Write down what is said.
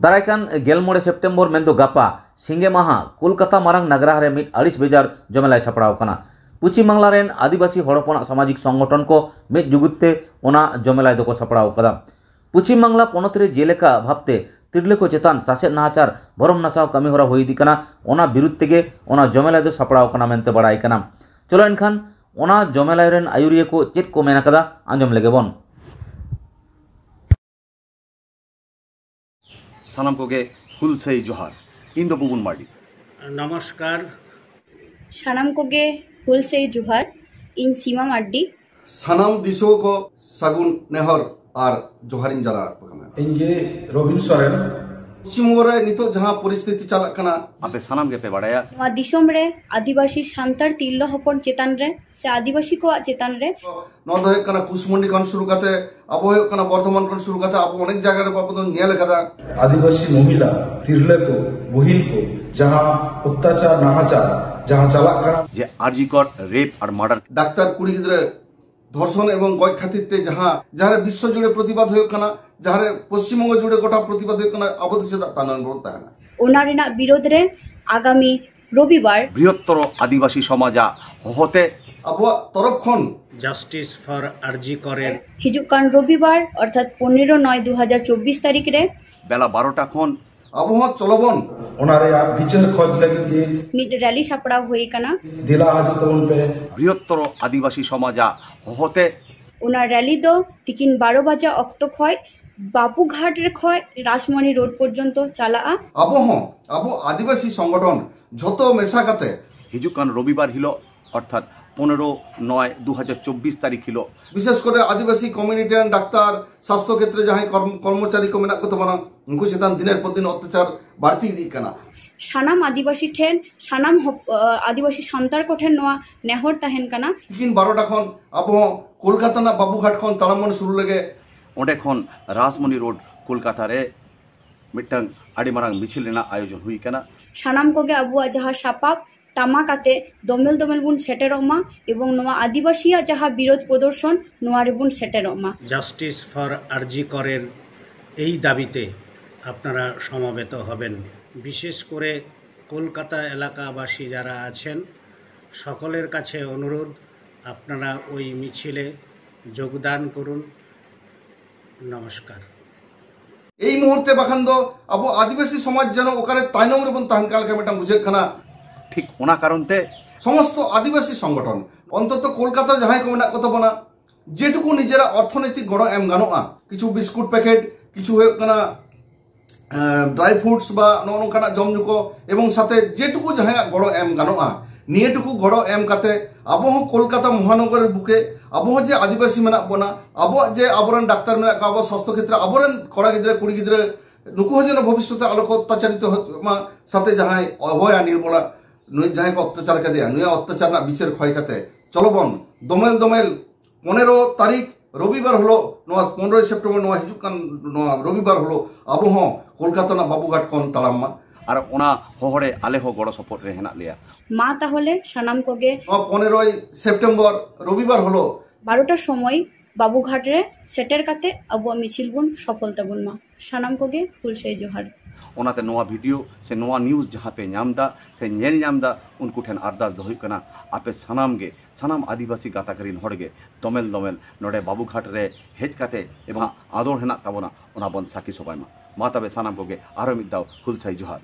दारायकान गेलमोड़े September मेन्दो गापा सिंगे माहा कोलकाता मारांग नागराहारे मिट 28 बेजार जमेलाय सापड़ाव कना। पश्चिम बांगला रेन आदिवासी हड़पना सामाजिक संगठन को मिट जुगुते ओना जमेलाय दको सापड़ाव कदा। पश्चिम बांगला पनत रे जेलेका भाबते तिरले को चेतान सासेद नाहाचार भरम नासाव कामी हरा हुई दी कना ओना बिरुद्ध तेगे ओना जमेलाय दो सापड़ाव कना मेनते बड़ाई कना। चलो एनखान ओना जमेलाय रेन आयुरिया को चेद को मेना कदा आंजम लेगेबन। सानाम कोगे हुलसई जोहार इन दो बुबुन मार्डी। नमस्कार सानाम कोगे हुलसई जोहार इन सीमा मार्डी। सानाम दिसो को सागुन नेहर आर जोहारिन जला इंगे रोबिन सोरेन सिमोरे नितो जहां परिस्थिति चलक कना आपे सानाम के पे बड़ाया नवा दिसोम रे आदिवासी सांतार तिरलो हपन चेतान रे से आदिवासी को चेतान रे नो दो कना कुसमुंडी खन शुरू करते अब हो कना वर्धमान खन शुरू करते अब अनेक जगह रे बाबू नेल कदा आदिवासी महिला तिरले को बहिन को जहां अत्याचार नाहाचार जहां चलक कना जे आरजीकर रेप और मर्डर डाक्तार कुड़ी गिद्रे धर्षण एवं गय खातिर जहां जहां विश्व जुड़े प्रतिबाद हो कना जहां पश्चिम बंग जुड़े गोटा प्रतिबाद हो कना अबध से तानन ताना ओना रेना विरोध रे आगामी रविवार बृहत्तर आदिवासी समाजा होते अब तरफ खन जस्टिस फॉर आरजी करेर हिजुकान रविवार अर्थात 15/9/2024 तारीख रे बेला 12टा खन अब चलबन ओनारे विचार खोज लगी के मिड रैली सापड़ा हुई कना दिला हाजु तवन पे बृहत्तर आदिवासी समाजा होते ओना रैली दो तिकिन 12 बजे अक्तो खय बाबूघाट रे खय राजमणि रोड पर्यंत चला अब आदिवासी संगठन झतो मेसा काते हिजुकान रविवार हिलो अर्थात 15/9/2024 तारीख हिलो विशेष करे आदिवासी कम्युनिटी डाक्तार स्वास्थ्य क्षेत्र जहां कर्मचारी को मेना को बना उनको चेतान दिनेर पर दिन अत्याचार बढ़ती दी कना सानाम आदिवासी ठेन सानाम आदिवासी संतार को ठेन नवा नेहर तहन कना लेकिन 12टा खन अब कोलकाता ना बाबूघाट खन तालामन शुरू लगे ओंडे खन राजमणि रोड कोलकाता रे मिटंग आड़ी मारांग मिছিল रेना आयोजन हुई कना। सानाम कोगे अबुआ जहां सापाप टामाकाते दमेल दमेल बुन सेटेरमा एवं नवा आदिवासिया जहां विरोध प्रदर्शन नवा रेबुन सेटेरमा जस्टिस फॉर आरजी करेर এই দাবিতে আপনারা সমবেত হবেন। বিশেষ করে কলকাতা এলাকাবাসী যারা আছেন সকলের কাছে অনুরোধ আপনারা ওই মিছিলে যোগদান করুন। নমস্কার। এই মুহূর্তে বাখান দো আবো আদিবাসী সমাজ যেন ওখানে তাইনম রেবন তাহনকাল কামেটা বুঝে খানা ঠিক ওনা কারণতে সমস্ত আদিবাসী সংগঠন অন্তত কলকাতা যাহাই কো মেনা কত বনা যেটুকু নিজেরা অর্থনৈতিক গড় এম গানোয়া কিছু বিস্কুট প্যাকেট কিছু হয়ে কানা ড্রাই ফ্রুটস বা ননকানা জমজুকো এবং সাথে যেটুকু যাহাই গড় এম গানোয়া নিয়েটুকু গড় এম কাতে আবো কলকাতা মহানগরের বুকে আবো যে আদিবাসী মেনা বনা আবো যে আবরণ ডাক্তার মেনা আবো স্বাস্থ্য ক্ষেত্রে আবরণ কড়া গিদ্রে কুড়ি গিদ্রে নুকু যেন ভবিষ্যতে আলোক অত্যাচারিত সাথে যাহাই অভয়া নির্মলা নুই যাহাই অত্যাচার কে দেয়া নুই অত্যাচার না বিচার ক্ষয় কাতে চলবন দমেল দমেল 15 তারিখ রবিবার হলো 15 সেপ্টেম্বর নয়া হিজুকান রবিবার হলো আবো কলকাতা না বাবুঘাট কোন তালাম্মা আর ওনা হহড়ে আলেহ গড় সপোর্ট রে হেনা লিয়া মা তাহলে সানাম কোগে 15 সেপ্টেম্বর রবিবার হলো 12টার সময় বাবুঘাট রে সেটের কাতে আবু মিছিল বুন সফলতা বুন মা সানাम कोगे हुलसई जोहार ओनाते नोआ वीडियो से नोआ न्यूज़ जहाँ पे नामदा से नेल नामदा उनको ठेन अरदास दोहई कना आपे सनाम गे सनाम आदिवासी गाता करीन हड़गे दमेल दमेल नोडे बाबूघाट रे हेज काते एबा आदर हेना ताबोना ओना बन साकी सबायमा मा तबे सनाम कोगे आरो मिद दाव हुलसई जोहार।